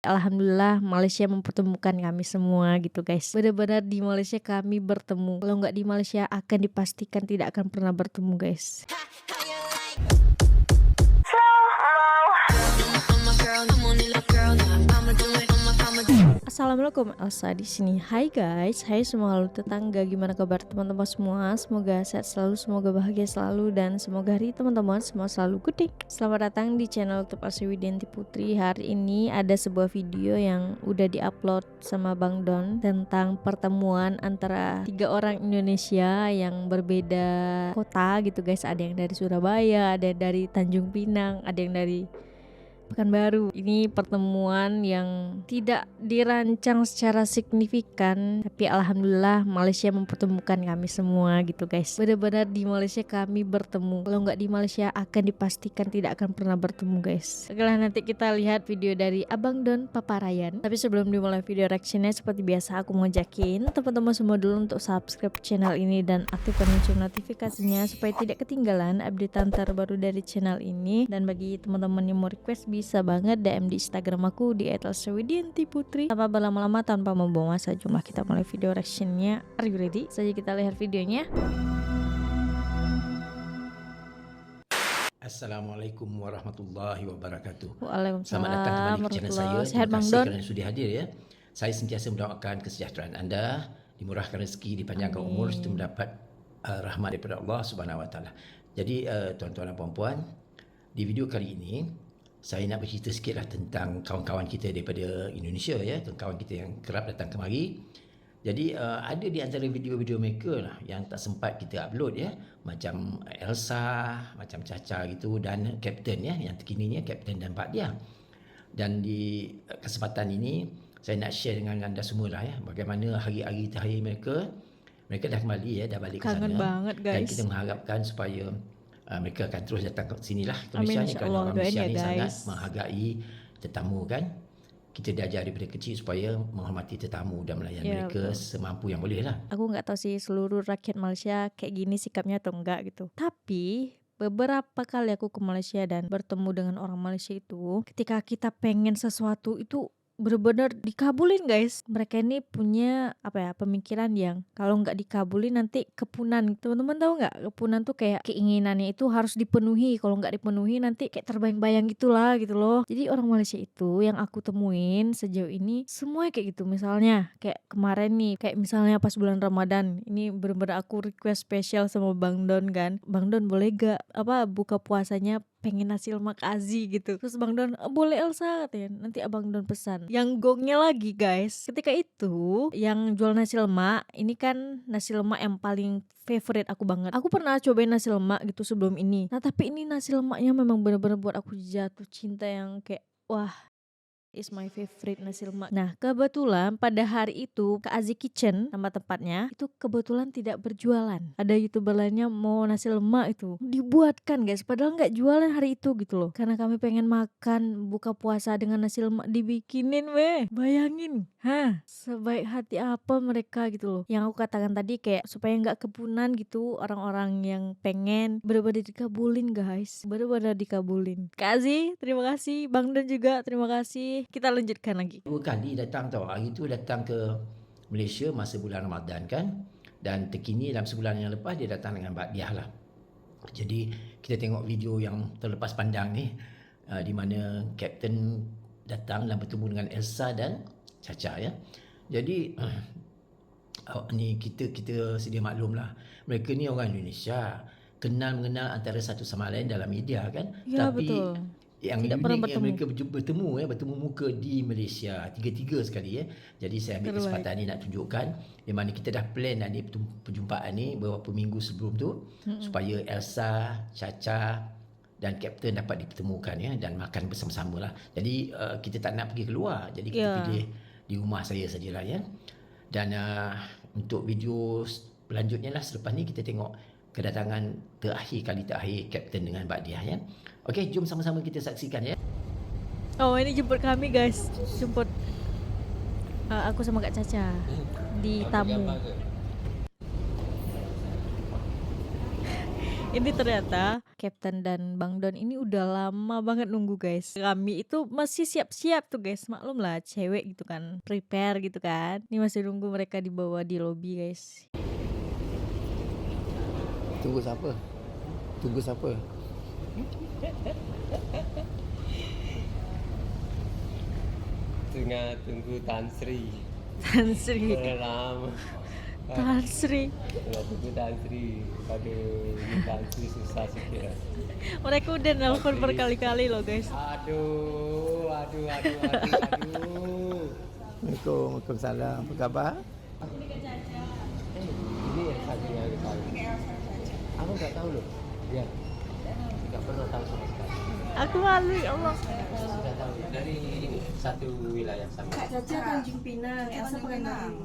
Alhamdulillah Malaysia mempertemukan kami semua gitu guys. Benar-benar di Malaysia kami bertemu. Kalau nggak di Malaysia akan dipastikan tidak akan pernah bertemu guys. Assalamualaikum, Elsa di sini. Hai guys, hai semua halo tetangga, gimana kabar teman-teman semua? Semoga sehat selalu, semoga bahagia selalu, dan semoga hari teman-teman semua selalu good day. Selamat datang di channel YouTube Elsa Widianti Putri. Hari ini ada sebuah video yang udah diupload sama Bang Don tentang pertemuan antara 3 orang Indonesia yang berbeda kota gitu guys. Ada yang dari Surabaya, ada yang dari Tanjung Pinang, ada yang dari Pekanbaru. Ini pertemuan yang tidak dirancang secara signifikan, tapi alhamdulillah Malaysia mempertemukan kami semua gitu guys. Benar-benar di Malaysia kami bertemu. Kalau nggak di Malaysia akan dipastikan tidak akan pernah bertemu guys. Setelah nanti kita lihat video dari Abang Don Paparayan. Tapi sebelum dimulai video reactionnya, seperti biasa aku mau ngajakin teman-teman semua dulu untuk subscribe channel ini dan aktifkan lonceng notifikasinya supaya tidak ketinggalan update terbaru dari channel ini. Dan bagi teman-teman yang mau request, bisa banget DM di Instagram aku di @elsawidiantiputri. Tanpa berlama-lama, tanpa membuang masa, jom kita mulai video reactionnya. Are you ready? Saja kita lihat videonya. Assalamualaikum warahmatullahi wabarakatuh. Waalaikumsalam. Selamat datang kembali ke channel saya. Sehat Terima Bang kasih Don. kerana sudi hadir ya. Saya sentiasa mendoakan kesejahteraan anda, dimurahkan rezeki, dipanjangkan umur, serta mendapat rahmat daripada Allah Subhanahu Wa Taala. Jadi tuan-tuan dan puan-puan, di video kali ini saya nak bercerita sikitlah tentang kawan-kawan kita daripada Indonesia ya, kawan kita yang kerap datang kemari. Jadi ada di antara video-video mereka lah yang tak sempat kita upload ya, macam Elsa, macam Caca gitu, dan Kapten ya, yang terkininya Kapten dan Pak Dia. Dan di kesempatan ini saya nak share dengan anda semua lah ya, bagaimana hari-hari terakhir mereka dah kembali ya, dah balik ke sana. Kangen banget guys. Dan kita mengharapkan supaya mereka akan terus datang ke sini lah, ke Amin, Malaysia ni, kerana orang Malaysia doain ya, ni sangat guys. menghargai tetamu kan. Kita diajar daripada kecil supaya menghormati tetamu dan melayan mereka semampu yang boleh lah. Aku nggak tahu sih seluruh rakyat Malaysia kayak gini sikapnya atau enggak gitu. Tapi beberapa kali aku ke Malaysia dan bertemu dengan orang Malaysia itu, ketika kita pengen sesuatu itu benar-benar dikabulin guys. Mereka ini punya pemikiran yang kalau nggak dikabulin nanti kepunan. Teman-teman tahu nggak, kepunan tuh kayak keinginannya itu harus dipenuhi. Kalau nggak dipenuhi nanti kayak terbayang-bayang gitulah gitu loh. Jadi orang Malaysia itu yang aku temuin sejauh ini semuanya kayak gitu. Misalnya kayak kemarin nih, kayak misalnya pas bulan Ramadan ini benar-benar aku request spesial sama Bang Don kan. Bang Don boleh gak buka puasanya pengen nasi lemak Azi gitu. Terus Bang Don, boleh Elsa katanya. Nanti Abang Don pesan. Yang gongnya lagi guys, ketika itu yang jual nasi lemak, ini kan nasi lemak yang paling favorite aku banget. Aku pernah cobain nasi lemak gitu sebelum ini. Nah tapi ini nasi lemaknya memang benar-benar buat aku jatuh cinta yang kayak wah, is my favorite nasi lemak. Nah kebetulan pada hari itu ke Azi Kitchen, nama tempatnya itu kebetulan tidak berjualan. Ada YouTuber lainnya mau nasi lemak itu dibuatkan guys, padahal nggak jualan hari itu gitu loh. Karena kami pengen makan buka puasa dengan nasi lemak dibikinin weh. Bayangin, sebaik hati apa mereka gitu loh. Yang aku katakan tadi kayak supaya nggak kepunan gitu, orang-orang yang pengen bener-bener dikabulin guys, bener-bener dikabulin. Kak Azi, terima kasih. Bang Don juga terima kasih. Kita lanjutkan lagi. 2 kali datang tau. Hari tu datang ke Malaysia masa bulan Ramadan kan. Dan terkini dalam sebulan yang lepas dia datang dengan Pak Diah lah. Jadi kita tengok video yang terlepas pandang ni, di mana Kapten datang dan bertemu dengan Elsa dan Caca ya. Jadi ni kita sedia maklum lah. Mereka ni orang Indonesia, kenal mengenal antara satu sama lain dalam media kan. Ya, Tapi betul. yang Tidak pernah unik bertemu. mereka bertemu muka di Malaysia tiga sekali ya. Jadi saya ambil kesempatan ni nak tunjukkan di mana kita dah plan ni perjumpaan ni beberapa minggu sebelum tu, supaya Elsa, Caca dan Kapten dapat dipertemukan ya dan makan bersama-sama lah. Jadi kita tak nak pergi keluar. Jadi kita pilih di rumah saya sajalah ya. Dan untuk video berlanjutnya lah selepas ni kita tengok kedatangan kali terakhir Kapten dengan Mbak Diah ya. Okey, jom sama-sama kita saksikan ya. Oh, ini jemput kami guys. Jemput aku sama Kak Caca di tamu. Ini ternyata Captain dan Bang Don ini udah lama banget nunggu guys. Kami itu masih siap-siap tuh guys. Maklum lah cewek gitu kan. Prepare gitu kan. Ini masih nunggu mereka dibawa di lobby guys. Tunggu siapa? Tunggu siapa? Tunggu Tan Sri. Tan Sri. Udah lama. Tan Sri. Tunggu Tan Sri. Aduh, ini Tan Sri susah sikit. Mereka udah nelpon berkali-kali loh guys. Aduh. Waalaikumsalam. Apa khabar? Ini yang satunya aku tahu. Aku nggak tahu loh. Ya. Nggak pernah tahu sama sekali. Aku malu ya Allah. Sudah tahu dari ini satu wilayah sama. Kak Caca Tanjung Pinang, Elsa Pekanbaru.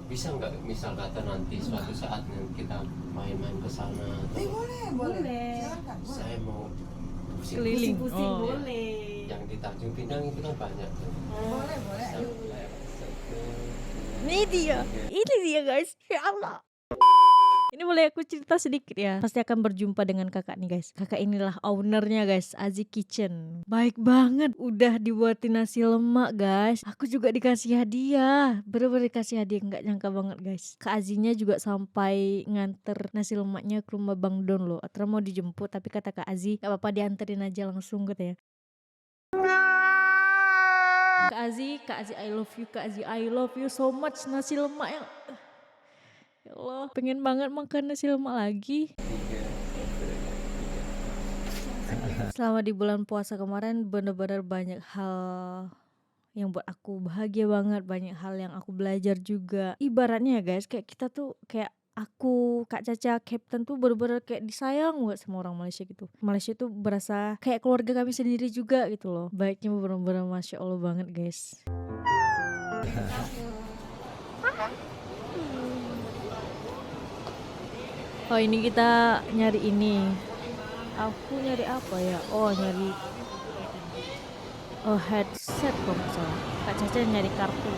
Bisa nggak misal kata nanti suatu saat kita main-main ke sana atau Boleh. saya mau pusing. Keliling. Pusing Oh. boleh. Yang di Tanjung Pinang itu kan banyak tuh. Boleh. Ini dia guys. Ya Allah. Ini boleh aku cerita sedikit ya. Pasti akan berjumpa dengan kakak nih guys. Kakak inilah ownernya guys, Azi Kitchen. Baik banget. Udah dibuatin nasi lemak guys. Aku juga dikasih hadiah. Bener-bener dikasih hadiah, nggak nyangka banget guys. Kak Azinya juga sampai nganter nasi lemaknya ke rumah Bang Don loh. Atra mau dijemput tapi kata Kak Azi gak apa-apa dianterin aja langsung katanya. Kak Azi I love you. Kak Azi I love you so much. Nasi lemak yang ya Allah, pengen banget makan nasi lemak lagi. Selama di bulan puasa kemarin bener-bener banyak hal yang buat aku bahagia banget. Banyak hal yang aku belajar juga. Ibaratnya ya guys, kayak kita tuh kayak aku, Kak Caca, Captain tuh bener-bener kayak disayang banget sama orang Malaysia gitu. Malaysia tuh berasa kayak keluarga kami sendiri juga gitu loh. Baiknya bener-bener Masya Allah banget guys. Oh ini kita nyari ini. Aku nyari apa ya? Oh nyari headset kok nggak salah. Kak Caca nyari kartu.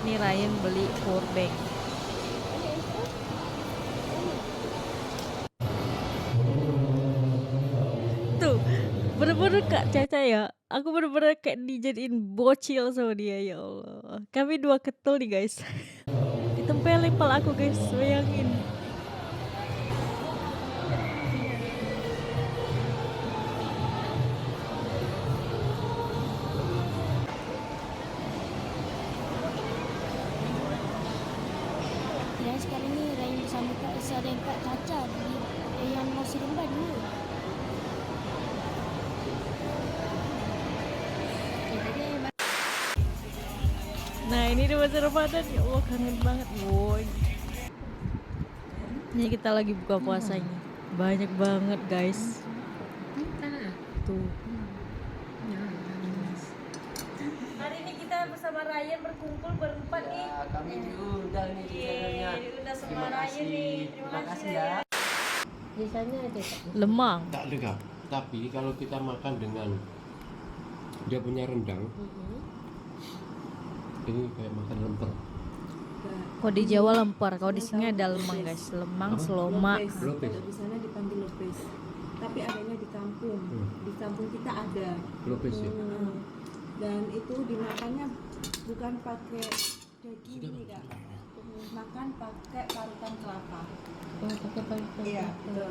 Ini Ryan beli power bank. Tuh bener-bener Kak Caca ya. Aku bener-bener kayak dijadiin bocil sama dia ya Allah. Kami dua ketul nih guys. Ditempelin pala aku guys, bayangin. Dan sekarang ni Ryan bersama Kak Esa dan Kak Caca di yang masih lembah dulu. Nah ini di masa Ramadan ya Allah kangen banget boy. Ini kita lagi buka puasanya. Banyak banget guys. Tuh. Hari ini kita bersama Ryan berkumpul berempat nih. Kami diundang nih di channelnya. Diundang sama Terima Ryan kasih. nih. Terima kasih ya. Di sana ada Lemang. Tak lega. Tapi kalau kita makan dengan dia punya rendang, ini kayak makan lemper. Kalau di Jawa lemper, kalau di sini ada lemang guys. Lemang, seloma. Lopez. Kalau di sana dipanggil Lopez. Tapi adanya di kampung. Di kampung kita ada. Lopez ya. Dan itu dimakannya bukan pakai daging ini Kak. Makan pakai parutan kelapa. Iya.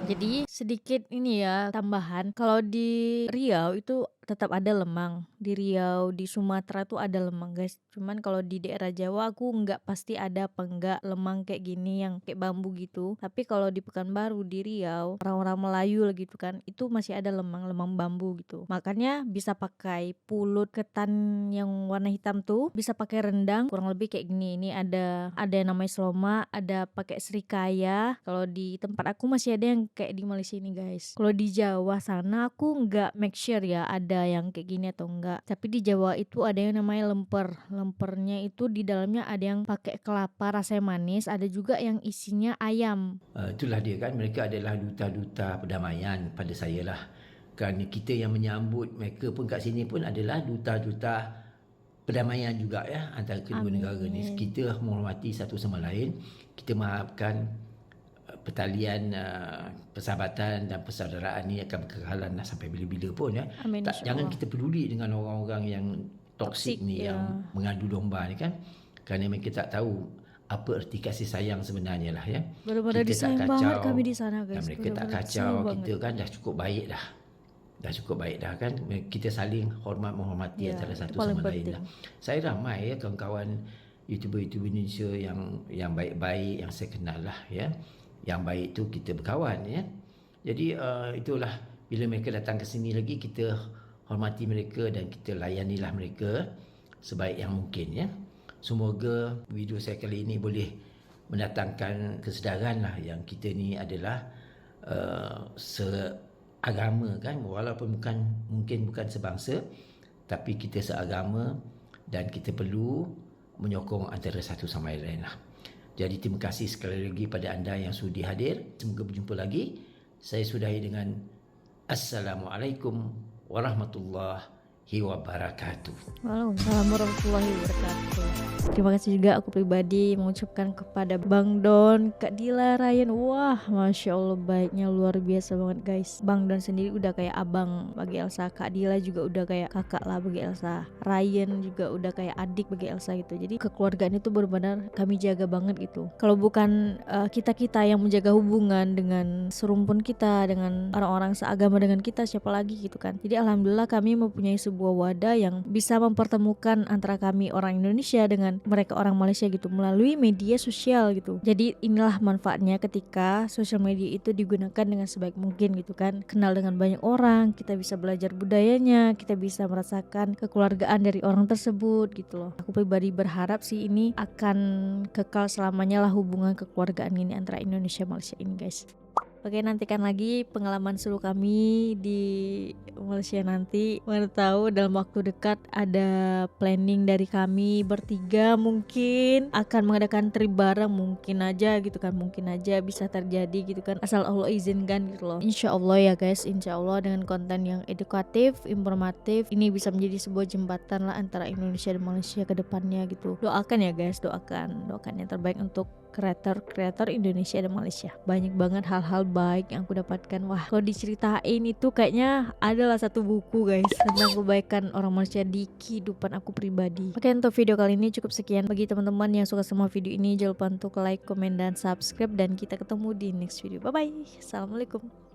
Jadi sedikit ini ya tambahan. Kalau di Riau itu tetap ada lemang. Di Riau, di Sumatera tuh ada lemang guys. Cuman kalau di daerah Jawa aku nggak pasti ada apa enggak lemang kayak gini yang kayak bambu gitu. Tapi kalau di Pekanbaru, di Riau, orang-orang Melayu lah gitu kan, itu masih ada lemang bambu gitu. Makanya bisa pakai pulut ketan yang warna hitam tuh, bisa pakai rendang kurang lebih kayak gini. Ini ada yang namanya seloma, ada pakai serikaya. Kalau di tempat aku masih ada yang kayak di Malaysia ini guys. Kalau di Jawa sana aku nggak make sure ya ada yang kayak gini atau enggak. Tapi di Jawa itu ada yang namanya lemper. Lempernya itu di dalamnya ada yang pakai kelapa rasanya manis, ada juga yang isinya ayam. Itulah dia kan, mereka adalah duta-duta perdamaian pada saya lah. kerana kita yang menyambut mereka pun kat sini pun adalah duta-duta perdamaian juga ya antara kedua negara ni. Kita menghormati satu sama lain, kita mengharapkan pertalian persahabatan dan persaudaraan ni akan berkekalan sampai bila-bila pun ya. Amin, Jangan insyaAllah. kita peduli dengan orang-orang yang toksik ni, ya. yang mengadu domba ni kan, kerana mereka tak tahu apa erti kasih sayang sebenarnya lah ya. Benar-benar Kita tak disayang banget kacau, kami di sana dan guys. mereka tak Benar-benar kacau, disayang kita banget. kan dah cukup baik dah. Dah cukup baik dah kan. Kita saling hormat menghormati Ya, antara itu satu paling sama lain penting. lah. Saya ramai ya kawan-kawan YouTuber-YouTuber Indonesia yang baik-baik yang saya kenal lah ya. Yang baik tu kita berkawan ya. Jadi itulah, bila mereka datang ke sini lagi, kita hormati mereka dan kita layanilah mereka sebaik yang mungkin ya. Semoga video saya kali ini boleh mendatangkan kesedaran lah yang kita ni adalah seagama kan, walaupun mungkin bukan sebangsa, tapi kita seagama dan kita perlu menyokong antara satu sama lain lah. Jadi terima kasih sekali lagi pada anda yang sudi hadir. Semoga berjumpa lagi. Saya sudahi dengan Assalamualaikum warahmatullahi wabarakatuh. Waalaikumsalam warahmatullahi wabarakatuh. Terima kasih juga aku pribadi mengucapkan kepada Bang Don, Kak Dila, Ryan. Wah, Masya Allah baiknya luar biasa banget guys. Bang Don sendiri udah kayak abang bagi Elsa. Kak Dila juga udah kayak kakak lah bagi Elsa. Ryan juga udah kayak adik bagi Elsa gitu. Jadi kekeluargaan itu benar-benar kami jaga banget gitu. Kalau bukan kita-kita yang menjaga hubungan dengan serumpun kita, dengan orang-orang seagama dengan kita, siapa lagi gitu kan. Jadi alhamdulillah kami mempunyai sebuah wadah yang bisa mempertemukan antara kami orang Indonesia dengan mereka orang Malaysia gitu melalui media sosial gitu. Jadi inilah manfaatnya ketika sosial media itu digunakan dengan sebaik mungkin gitu kan. Kenal dengan banyak orang, kita bisa belajar budayanya, kita bisa merasakan kekeluargaan dari orang tersebut gitu loh. Aku pribadi berharap sih ini akan kekal selamanya lah hubungan kekeluargaan ini antara Indonesia Malaysia ini guys. Oke, nantikan lagi pengalaman seru kami di Malaysia nanti. Mana tahu dalam waktu dekat ada planning dari kami bertiga mungkin akan mengadakan trip bareng, mungkin aja gitu kan, mungkin aja bisa terjadi gitu kan, asal Allah izinkan gitu loh. Insya Allah ya guys, insya Allah dengan konten yang edukatif, informatif, ini bisa menjadi sebuah jembatan lah antara Indonesia dan Malaysia ke depannya gitu. Doakan ya guys, doakan yang terbaik untuk kreator Indonesia dan Malaysia. Banyak banget hal-hal baik yang aku dapatkan. Wah, kalau diceritain itu kayaknya adalah satu buku guys tentang kebaikan orang Malaysia di kehidupan aku pribadi. Oke, untuk video kali ini cukup sekian. Bagi teman-teman yang suka sama video ini, jangan lupa untuk like, komen, dan subscribe, dan kita ketemu di next video. Bye bye. Assalamualaikum.